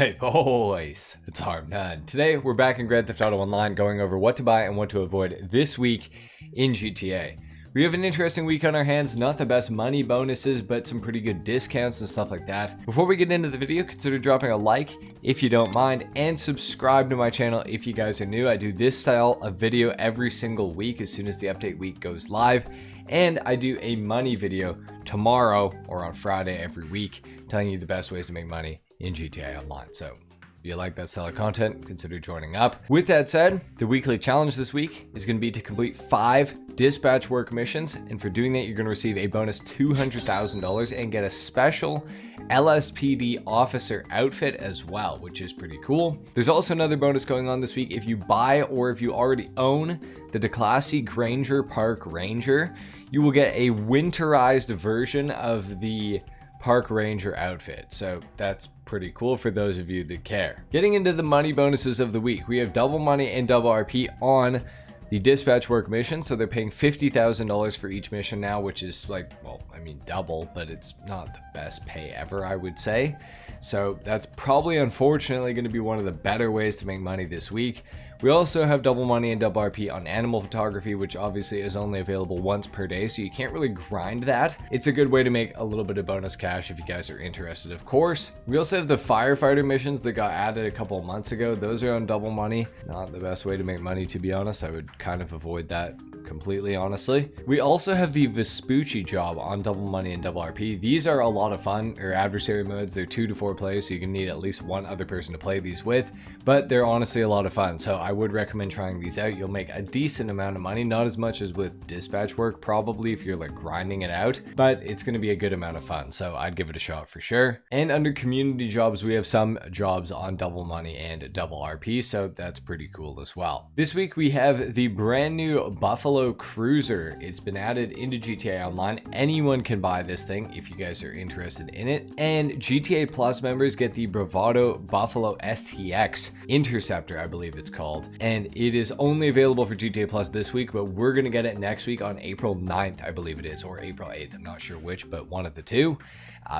Hey boys, it's HarmNone. Today we're back in Grand Theft Auto Online going over what to buy and what to avoid this week in GTA. We have an interesting week on our hands, not the best money bonuses, but some pretty good discounts and stuff like that. Before we get into the video, consider dropping a like if you don't mind, and subscribe to my channel if you guys are new. I do this style of video every single week as soon as the update week goes live. And I do a money video tomorrow or on Friday every week, telling you the best ways to make money in GTA Online. So if you like that style of content, consider joining up. With that said, the weekly challenge this week is going to be to complete 5 dispatch work missions. And for doing that, you're going to receive a bonus $200,000 and get a special LSPD officer outfit as well, which is pretty cool. There's also another bonus going on this week. If you buy or if you already own the DeClassy Granger Park Ranger, you will get a winterized version of the Park Ranger outfit. So that's pretty cool for those of you that care. Getting into the money bonuses of the week, we have double money and double RP on the dispatch work mission. So they're paying $50,000 for each mission now, which is like, well, I mean double, but it's not the best pay ever, I would say. So that's probably unfortunately going to be one of the better ways to make money this week. We also have double money and double RP on animal photography, which obviously is only available once per day, so you can't really grind that. It's a good way to make a little bit of bonus cash if you guys are interested, of course. We also have the firefighter missions that got added a couple of months ago. Those are on double money. Not the best way to make money, to be honest. I would kind of avoid that completely, honestly. We also have the Vespucci job on double money and double RP. These are a lot of fun, or adversary modes. They're 2 to 4 players, so you can need at least one other person to play these with, but they're honestly a lot of fun. So I would recommend trying these out. You'll make a decent amount of money, not as much as with dispatch work probably if you're like grinding it out, but it's going to be a good amount of fun, so I'd give it a shot for sure. And under community jobs, we have some jobs on double money and double RP, so that's pretty cool as well. This week we have the brand new Buffalo Cruiser. It's been added into GTA Online. Anyone can buy this thing if you guys are interested in it, and GTA Plus members get the Bravado Buffalo STX Interceptor, I believe it's called, and it is only available for GTA Plus this week, but we're going to get it next week on April 9th, I believe it is, or April 8th. I'm not sure which, but one of the two.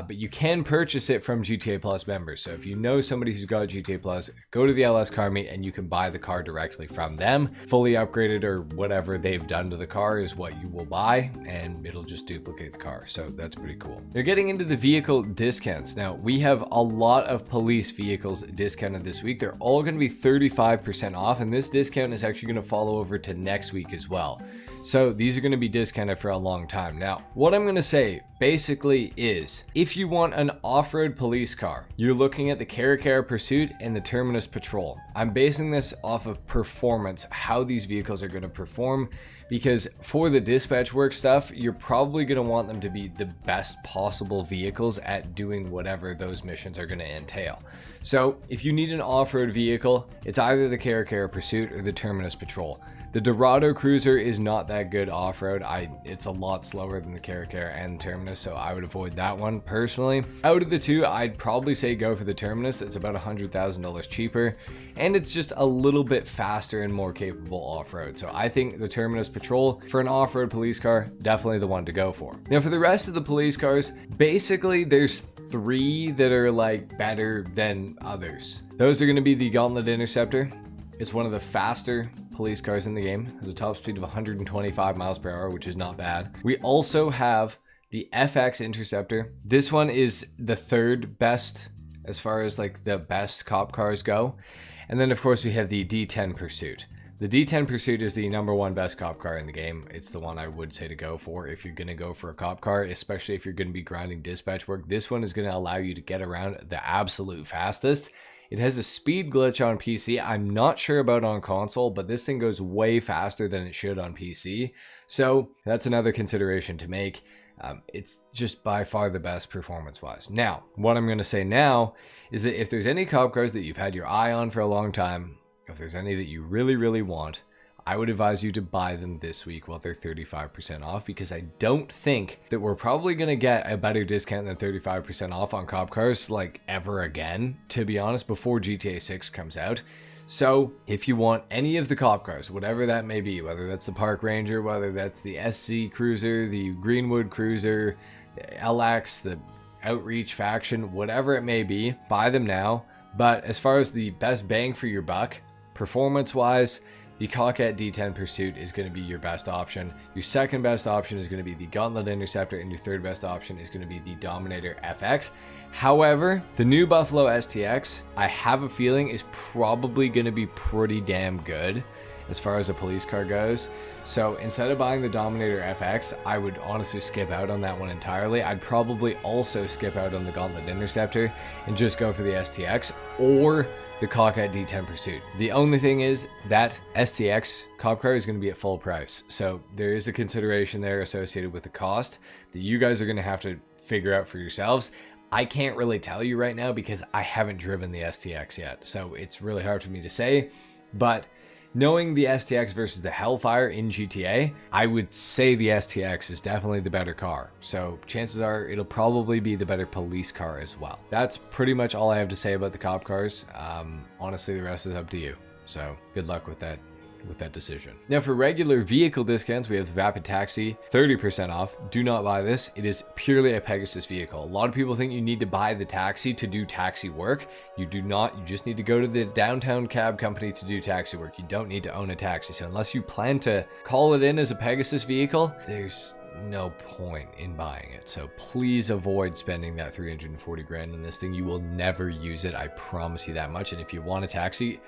But you can purchase it from GTA Plus members. So if you know somebody who's got GTA Plus, go to the LS car meet and you can buy the car directly from them. Fully upgraded or whatever they've done to the car is what you will buy, and it'll just duplicate the car. So that's pretty cool. They're getting into the vehicle discounts. Now, we have a lot of police vehicles discounted this week. They're all going to be 35% off, and this discount is actually going to follow over to next week as well. So these are going to be discounted for a long time. Now, what I'm going to say basically is, if you want an off-road police car, you're looking at the Caracara Pursuit and the Terminus Patrol. I'm basing this off of performance, how these vehicles are going to perform, because for the dispatch work stuff, you're probably going to want them to be the best possible vehicles at doing whatever those missions are going to entail. So if you need an off-road vehicle, it's either the Caracara Pursuit or the Terminus Patrol. The Dorado Cruiser is not that good off-road. It's a lot slower than the Caracara and Terminus, so I would avoid that one personally. Out of the two, I'd probably say go for the Terminus. It's about $100,000 cheaper, and it's just a little bit faster and more capable off-road. So I think the Terminus Patrol for an off-road police car, definitely the one to go for. Now for the rest of the police cars, basically there's 3 that are like better than others. Those are going to be the Gauntlet Interceptor. It's one of the faster police cars in the game. It has a top speed of 125 miles per hour, which is not bad. We also have the FX Interceptor. This one is the 3rd best as far as like the best cop cars go. And then of course we have the D10 Pursuit. The D10 Pursuit is the #1 best cop car in the game. It's the one I would say to go for if you're going to go for a cop car, especially if you're going to be grinding dispatch work. This one is going to allow you to get around the absolute fastest. It has a speed glitch on PC. I'm not sure about on console, but this thing goes way faster than it should on PC. So that's another consideration to make. It's just by far the best performance-wise. Now, what I'm going to say now is that if there's any cop cars that you've had your eye on for a long time, if there's any that you really, really want, I would advise you to buy them this week while they're 35% off, because I don't think that we're probably going to get a better discount than 35% off on cop cars like ever again, to be honest, before GTA 6 comes out. So if you want any of the cop cars, whatever that may be, whether that's the Park Ranger, whether that's the SC Cruiser, the Greenwood Cruiser, the LX, the Outreach Faction, whatever it may be, buy them now. But as far as the best bang for your buck, performance-wise, the Cockett D10 Pursuit is going to be your best option. Your second best option is going to be the Gauntlet Interceptor, and your third best option is going to be the Dominator FX. However, the new Buffalo STX, I have a feeling, is probably going to be pretty damn good as far as a police car goes. So instead of buying the Dominator FX, I would honestly skip out on that one entirely. I'd probably also skip out on the Gauntlet Interceptor and just go for the STX or the Cockett D10 Pursuit. The only thing is that STX cop car is going to be at full price. So there is a consideration there associated with the cost that you guys are going to have to figure out for yourselves. I can't really tell you right now because I haven't driven the STX yet. So it's really hard for me to say, but knowing the STX versus the Hellfire in GTA, I would say the STX is definitely the better car. So chances are it'll probably be the better police car as well. That's pretty much all I have to say about the cop cars. Honestly, the rest is up to you. So good luck with that decision. Now for regular vehicle discounts, we have the Vapid Taxi, 30% off. Do not buy this. It is purely a Pegasus vehicle. A lot of people think you need to buy the taxi to do taxi work. You do not. You just need to go to the downtown cab company to do taxi work. You don't need to own a taxi. So unless you plan to call it in as a Pegasus vehicle, there's no point in buying it. So please avoid spending that 340 grand on this thing. You will never use it. I promise you that much. And if you want a taxi,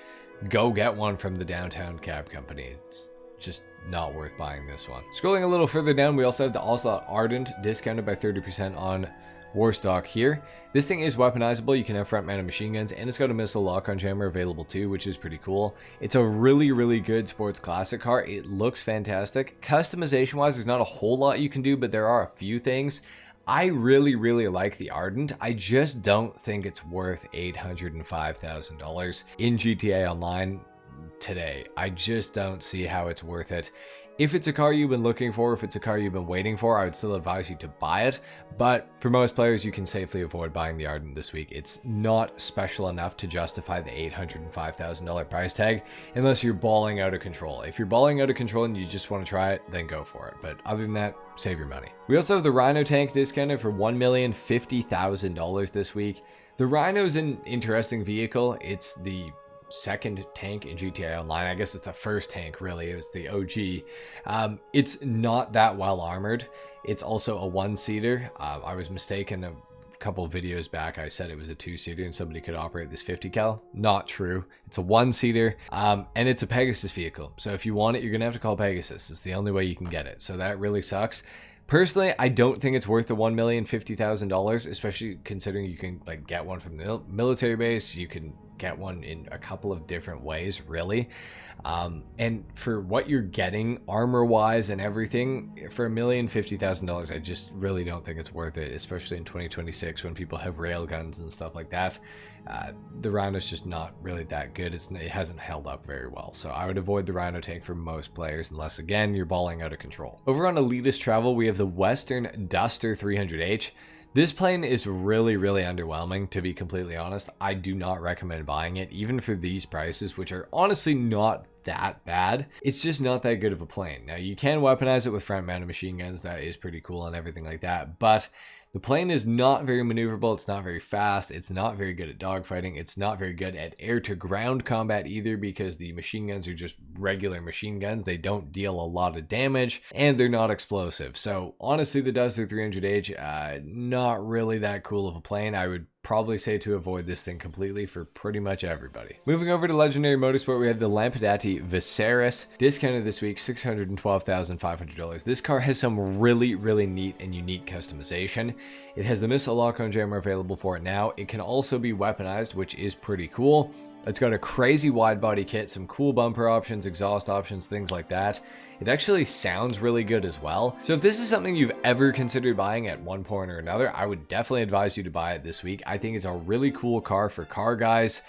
go get one from the downtown cab company. It's just not worth buying this one. Scrolling a little further down, we also have the Ocelot Ardent discounted by 30% on Warstock here. This thing is weaponizable. You can have front-mounted machine guns, and it's got a missile lock-on jammer available too, which is pretty cool. It's a really, really good sports classic car. It looks fantastic. Customization-wise, there's not a whole lot you can do, but there are a few things. I really, really like the Ardent. I just don't think it's worth $805,000 in GTA Online today. I just don't see how it's worth it. If it's a car you've been looking for, if it's a car you've been waiting for, I would still advise you to buy it. But for most players, you can safely avoid buying the Ardent this week. It's not special enough to justify the $805,000 price tag unless you're balling out of control. If you're balling out of control and you just want to try it, then go for it. But other than that, save your money. We also have the Rhino tank discounted for $1,050,000 this week. The Rhino is an interesting vehicle. It's the second tank in GTA Online. I guess it's the first tank, really. It was the OG. It's not that well armored. It's also a one-seater. I was mistaken a couple of videos back. I said it was a two-seater and somebody could operate this 50 cal. Not true. It's a one-seater, and it's a Pegasus vehicle. So if you want it, you're gonna have to call Pegasus. It's the only way you can get it. So that really sucks. Personally, I don't think it's worth the $1,050,000, especially considering you can get one from the military base. You can get one in a couple of different ways, really. And for what you're getting armor-wise and everything, for $1,050,000, I just really don't think it's worth it, especially in 2026 when people have rail guns and stuff like that. The Rhino's just not really that good. It hasn't held up very well. So I would avoid the Rhino tank for most players unless, again, you're balling out of control. Over on Elitist Travel, we have the Western Duster 300H. This plane is really, really underwhelming, to be completely honest. I do not recommend buying it, even for these prices, which are honestly not that bad. It's just not that good of a plane. Now, you can weaponize it with front-mounted machine guns. That is pretty cool and everything like that, but the plane is not very maneuverable. It's not very fast. It's not very good at dogfighting. It's not very good at air-to-ground combat either, because the machine guns are just regular machine guns. They don't deal a lot of damage, and they're not explosive. So honestly, the Duster 300H, not really that cool of a plane. I would probably say to avoid this thing completely for pretty much everybody. Moving over to Legendary Motorsport, we have the Lampadati Viceris, discounted this week, $612,500. This car has some really, really neat and unique customization. It has the missile lock-on jammer available for it now. It can also be weaponized, which is pretty cool. It's got a crazy wide body kit, some cool bumper options, exhaust options, things like that. It actually sounds really good as well. So if this is something you've ever considered buying at one point or another, I would definitely advise you to buy it this week. I think it's a really cool car for car guys.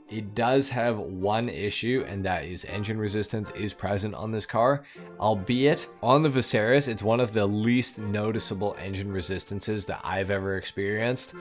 It does have one issue, and that is engine resistance is present on this car, albeit on the Viceris, it's one of the least noticeable engine resistances that I've ever experienced.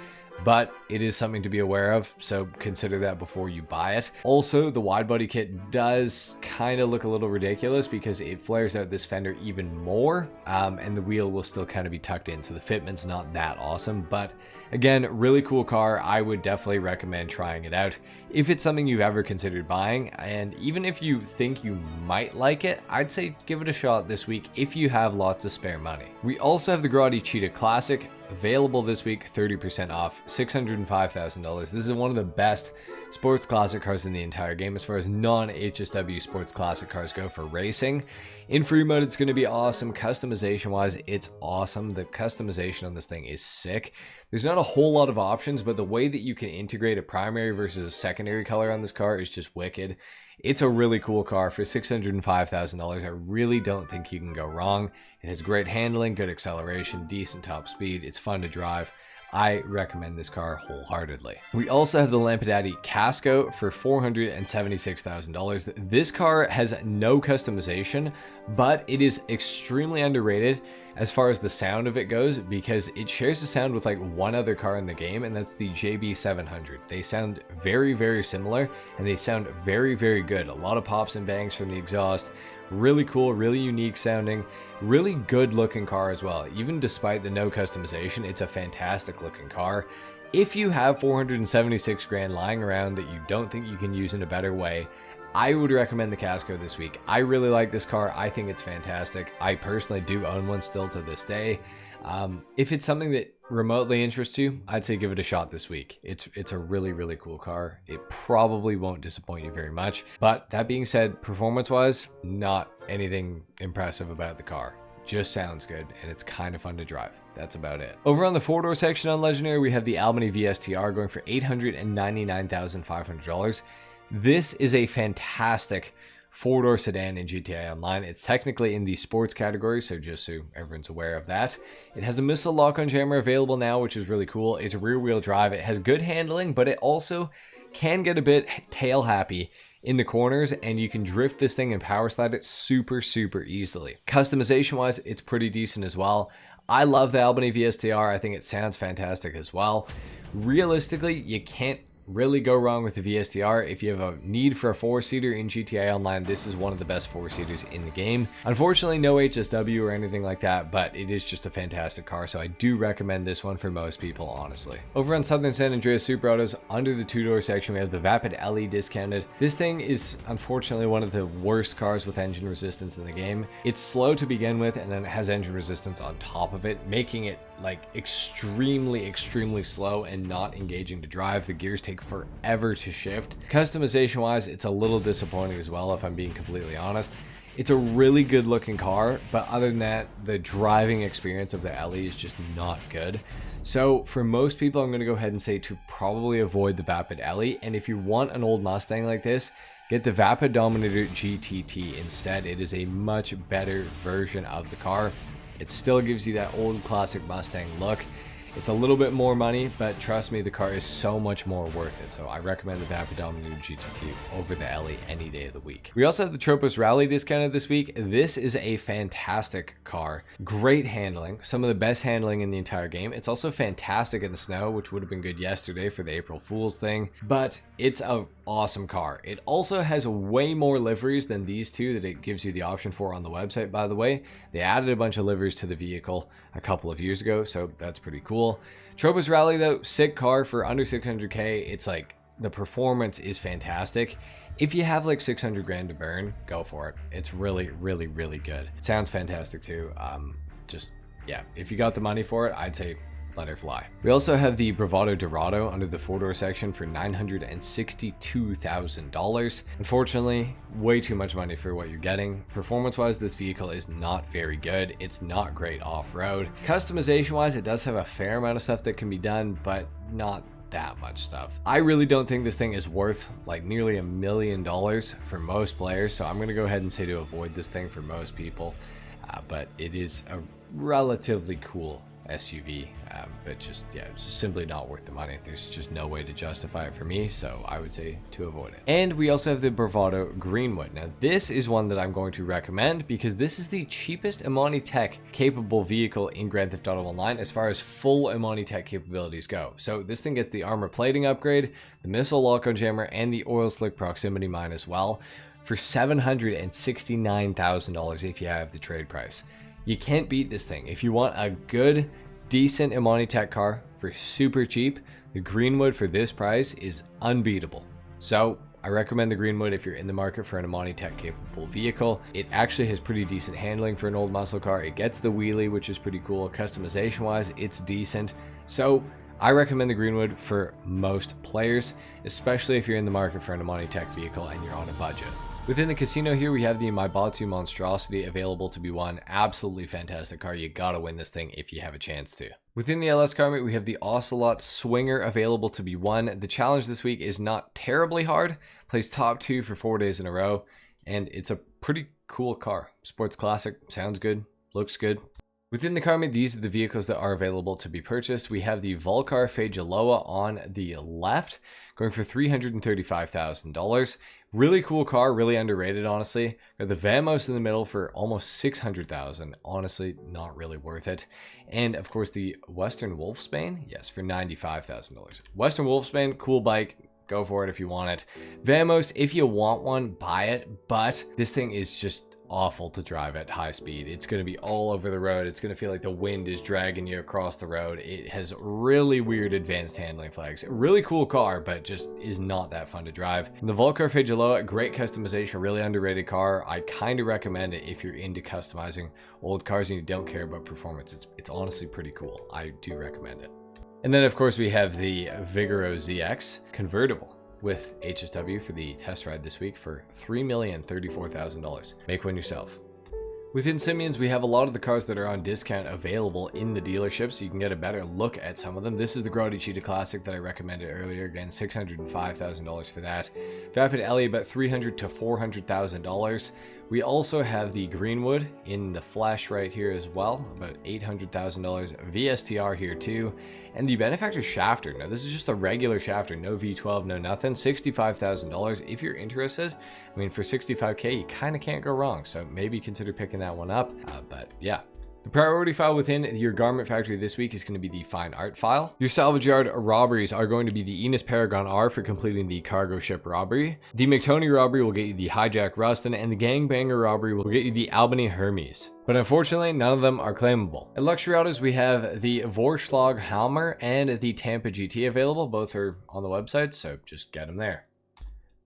but it is something to be aware of, so consider that before you buy it. Also, the wide body kit does kind of look a little ridiculous because it flares out this fender even more, and the wheel will still kind of be tucked in, so the fitment's not that awesome. But again, really cool car. I would definitely recommend trying it out if it's something you've ever considered buying, and even if you think you might like it, I'd say give it a shot this week if you have lots of spare money. We also have the Grotti Cheetah Classic available this week, 30% off, $605,000. This is one of the best sports classic cars in the entire game as far as non-HSW sports classic cars go for racing. In free mode, it's going to be awesome. Customization wise, it's awesome. The customization on this thing is sick. There's not a whole lot of options, but the way that you can integrate a primary versus a secondary color on this car is just wicked. It's a really cool car for $605,000. I really don't think you can go wrong. It has great handling, good acceleration, decent top speed. It's fun to drive. I recommend this car wholeheartedly. We also have the Lampadati Casco for $476,000. This car has no customization, but it is extremely underrated as far as the sound of it goes because it shares the sound with like one other car in the game, and that's the JB700. They sound very, very similar, and they sound very, very good. A lot of pops and bangs from the exhaust. Really cool, really unique sounding, really good looking car as well. Even despite the no customization, it's a fantastic looking car. If you have 476 grand lying around that you don't think you can use in a better way, I would recommend the Casco this week. I really like this car. I think it's fantastic. I personally do own one still to this day. If it's something that remotely interests you, I'd say give it a shot this week. It's a really, really cool car. It probably won't disappoint you very much. But that being said, performance-wise, not anything impressive about the car. Just sounds good, and it's kind of fun to drive. That's about it. Over on the four-door section on Legendary, we have the Albany VSTR going for $899,500. This is a fantastic four-door sedan in GTA Online. It's technically in the sports category, so just so everyone's aware of that. It has a missile lock-on jammer available now, which is really cool. It's rear-wheel drive. It has good handling, but it also can get a bit tail-happy in the corners, and you can drift this thing and power slide it super, super easily. Customization-wise, it's pretty decent as well. I love the Albany VSTR. I think it sounds fantastic as well. Realistically, you can't really go wrong with the VSTR. If you have a need for a four-seater in GTA Online, this is one of the best four-seaters in the game. Unfortunately, no HSW or anything like that, but it is just a fantastic car, so I do recommend this one for most people, honestly. Over on Southern San Andreas Super Autos, under the two-door section, we have the Vapid LE discounted. This thing is unfortunately one of the worst cars with engine resistance in the game. It's slow to begin with, and then it has engine resistance on top of it, making it like extremely, extremely slow and not engaging to drive. The gears take forever to shift. Customization wise, it's a little disappointing as well, if I'm being completely honest. It's a really good looking car, but other than that, the driving experience of the LE is just not good. So for most people, I'm going to go ahead and say to probably avoid the Vapid LE, and if you want an old Mustang like this, get the Vapid Dominator GTT instead. It is a much better version of the car. It still gives you that old classic Mustang look. It's a little bit more money, but trust me, the car is so much more worth it. So I recommend the Vapid Dominator GTT over the LE any day of the week. We also have the Tropos Rally discounted this week. This is a fantastic car. Great handling, some of the best handling in the entire game. It's also fantastic in the snow, which would have been good yesterday for the April Fool's thing, but it's a awesome car. It also has way more liveries than these two that it gives you the option for on the website, by the way. They added a bunch of liveries to the vehicle a couple of years ago, so that's pretty cool. Tropos Rally though, sick car for under 600k. It's like the performance is fantastic. If you have like 600 grand to burn, go for it. It's really, really, really good. It sounds fantastic too. Just yeah, if you got the money for it, I'd say let her fly. We also have the Bravado Dorado under the four-door section for $962,000. Unfortunately, way too much money for what you're getting. Performance-wise, this vehicle is not very good. It's not great off-road. Customization-wise, it does have a fair amount of stuff that can be done, but not that much stuff. I really don't think this thing is worth like nearly $1 million for most players, so I'm going to go ahead and say to avoid this thing for most people, but it is a relatively cool SUV, but just, yeah, it's just simply not worth the money. There's just no way to justify it for me, so I would say to avoid it. And we also have the Bravado Greenwood. Now, this is one that I'm going to recommend because this is the cheapest Imani Tech capable vehicle in Grand Theft Auto Online as far as full Imani Tech capabilities go. So this thing gets the armor plating upgrade, the missile lock-on jammer, and the oil slick proximity mine as well for $769,000 if you have the trade price. You can't beat this thing. If you want a good, decent Imani Tech car for super cheap, the Greenwood for this price is unbeatable. So I recommend the Greenwood if you're in the market for an Imani Tech capable vehicle. It actually has pretty decent handling for an old muscle car. It gets the wheelie, which is pretty cool. Customization wise, it's decent. So I recommend the Greenwood for most players, especially if you're in the market for an Imani Tech vehicle and you're on a budget. Within the casino here, we have the Maibatsu Monstrosity available to be won. Absolutely fantastic car. You gotta win this thing if you have a chance to. Within the LS car meet, we have the Ocelot Swinger available to be won. The challenge this week is not terribly hard. Plays top 2 for 4 days in a row, and it's a pretty cool car. Sports classic, sounds good, looks good. Within the car meet, these are the vehicles that are available to be purchased. We have the Volcar Feijoa on the left, going for $335,000. Really cool car, really underrated, honestly. Got the Vamos in the middle for almost $600,000. Honestly, not really worth it. And of course, the Western Wolfsbane, yes, for $95,000. Western Wolfsbane, cool bike. Go for it if you want it. Vamos, if you want one, buy it. But this thing is just awful to drive at high speed. It's going to be all over the road. It's going to feel like the wind is dragging you across the road. It has really weird advanced handling flags. Really cool car, but just is not that fun to drive. And the Volcar Feijoa, great customization, really underrated car. I kind of recommend it if you're into customizing old cars and you don't care about performance. It's honestly pretty cool. I do recommend it. And then of course we have the Vigoro ZX convertible with HSW for the test ride this week for $3,034,000. Make one yourself. Within Simeon's, we have a lot of the cars that are on discount available in the dealership, so you can get a better look at some of them. This is the Grotti Cheetah Classic that I recommended earlier. Again, $605,000 for that. Vapid Ellie, about $300,000 to $400,000. We also have the Greenwood in the flesh right here as well, about $800,000. VSTR here too. And the Benefactor Shafter. Now, this is just a regular Shafter, no V12, no nothing. $65,000. If you're interested, I mean, for $65K, you kind of can't go wrong. So maybe consider picking that one up. But yeah. The priority file within your garment factory this week is going to be the fine art file. Your salvage yard robberies are going to be the Enos Paragon R for completing the cargo ship robbery. The McTony robbery will get you the hijack Rustin, and the gangbanger robbery will get you the Albany Hermes. But unfortunately, none of them are claimable. At luxury autos, we have the Vorschlag Hammer and the Tampa GT available. Both are on the website, so just get them there.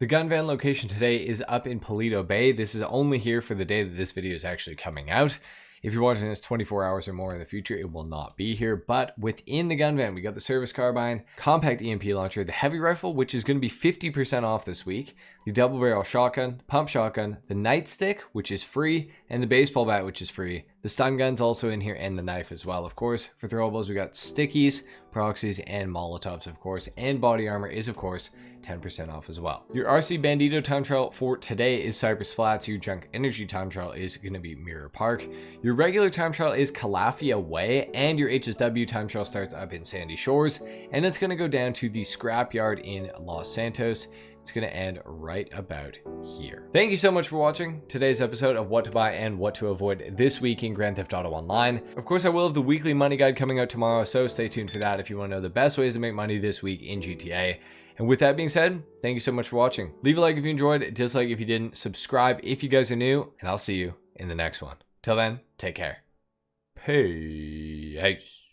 The gun van location today is up in Paleto Bay. This is only here for the day that this video is actually coming out. If you're watching this 24 hours or more in the future, it will not be here. But within the gun van, we got the service carbine, compact EMP launcher, the heavy rifle, which is going to be 50% off this week, the double barrel shotgun, pump shotgun, the nightstick, which is free, and the baseball bat, which is free. The stun gun's also in here, and the knife as well, of course. For throwables, we got stickies, proxies, and Molotovs, of course, and body armor is, of course, 10% off as well. Your RC Bandito time trial for today is Cypress Flats. Your Junk Energy time trial is going to be Mirror Park. Your regular time trial is Calafia Way, and your HSW time trial starts up in Sandy Shores, and it's going to go down to the scrapyard in Los Santos. It's going to end right about here. Thank you so much for watching today's episode of what to buy and what to avoid this week in Grand Theft Auto Online. Of course, I will have the weekly money guide coming out tomorrow, so stay tuned for that if you want to know the best ways to make money this week in GTA. And with that being said, thank you so much for watching. Leave a like if you enjoyed, dislike if you didn't, subscribe if you guys are new, and I'll see you in the next one. Till then, take care. Peace.